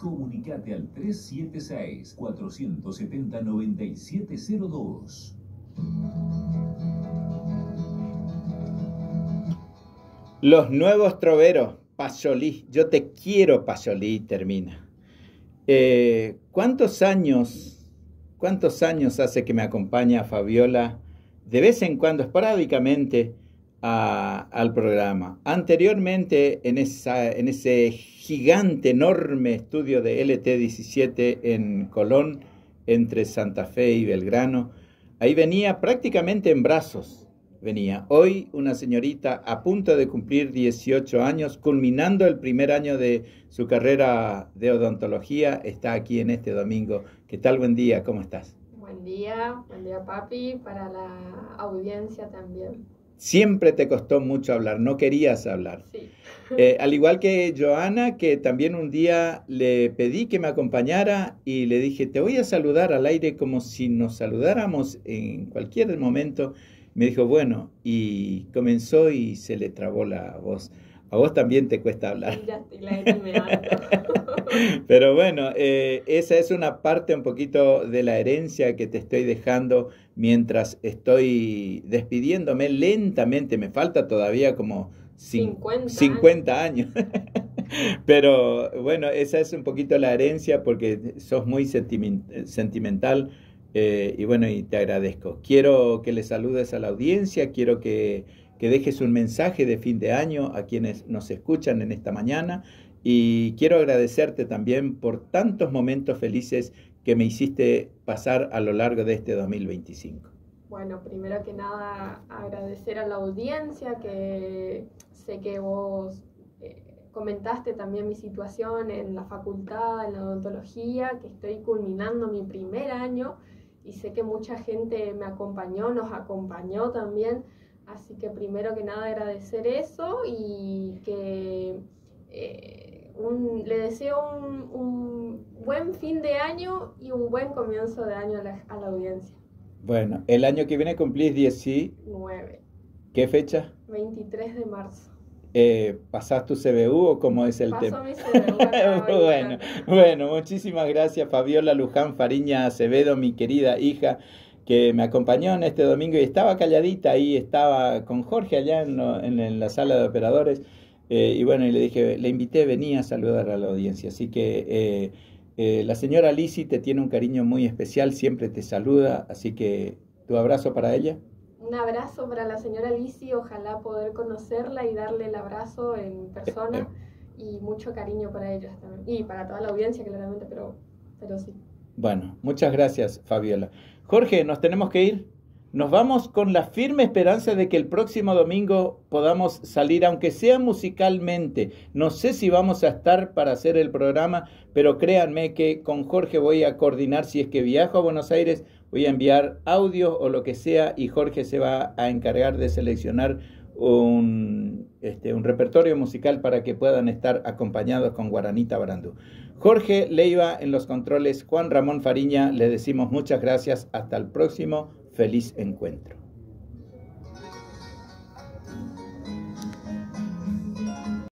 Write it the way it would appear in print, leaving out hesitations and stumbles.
Comunicate al 376-470-9702. Los nuevos troveros, Pasolí, yo te quiero, Pasolí, termina. ¿Cuántos años hace que me acompaña Fabiola de vez en cuando, esporádicamente, al programa? Anteriormente, en ese gigante, enorme estudio de LT17 en Colón, entre Santa Fe y Belgrano, ahí venía prácticamente en brazos. Venía hoy una señorita a punto de cumplir 18 años, culminando el primer año de su carrera de odontología, está aquí en este domingo. ¿Qué tal? Buen día, ¿cómo estás? Buen día papi, para la audiencia también. Siempre te costó mucho hablar, no querías hablar. Sí. Al igual que Joana, que también un día le pedí que me acompañara y le dije, te voy a saludar al aire como si nos saludáramos en cualquier momento. Me dijo, bueno, y comenzó y se le trabó la voz. A vos también te cuesta hablar. Ya estoy lagrimeando. Pero bueno, esa es una parte un poquito de la herencia que te estoy dejando mientras estoy despidiéndome lentamente. Me falta todavía como 50 años. Pero bueno, esa es un poquito la herencia porque sos muy sentimental. Y bueno, y te agradezco. Quiero que le saludes a la audiencia, quiero que dejes un mensaje de fin de año a quienes nos escuchan en esta mañana y quiero agradecerte también por tantos momentos felices que me hiciste pasar a lo largo de este 2025. Bueno, primero que nada agradecer a la audiencia, que sé que vos comentaste también mi situación en la facultad, en la odontología, que estoy culminando mi primer año. Y sé que mucha gente me acompañó, nos acompañó también, así que primero que nada agradecer eso y que le deseo un buen fin de año y un buen comienzo de año a la audiencia. Bueno, el año que viene cumplís 19. ¿Qué fecha? 23 de marzo. ¿Pasás tu CBU o cómo es el tema? Paso mi CBU. Bueno, muchísimas gracias Fabiola Luján Fariña Acevedo, mi querida hija, que me acompañó en este domingo y estaba calladita ahí, estaba con Jorge allá en la sala de operadores, y bueno, y le dije, le invité, venía a saludar a la audiencia, así que la señora Lisi te tiene un cariño muy especial, siempre te saluda, así que tu abrazo para ella. Un abrazo para la señora Lisi, ojalá poder conocerla y darle el abrazo en persona y mucho cariño para ella también. Y para toda la audiencia, claramente, pero sí. Bueno, muchas gracias, Fabiola. Jorge, ¿nos tenemos que ir? Nos vamos con la firme esperanza de que el próximo domingo podamos salir, aunque sea musicalmente. No sé si vamos a estar para hacer el programa, pero créanme que con Jorge voy a coordinar. Si es que viajo a Buenos Aires, voy a enviar audio o lo que sea y Jorge se va a encargar de seleccionar un repertorio musical para que puedan estar acompañados con Guaranita Barandú. Jorge Leiva en los controles, Juan Ramón Fariña, le decimos muchas gracias. Hasta el próximo. Feliz encuentro.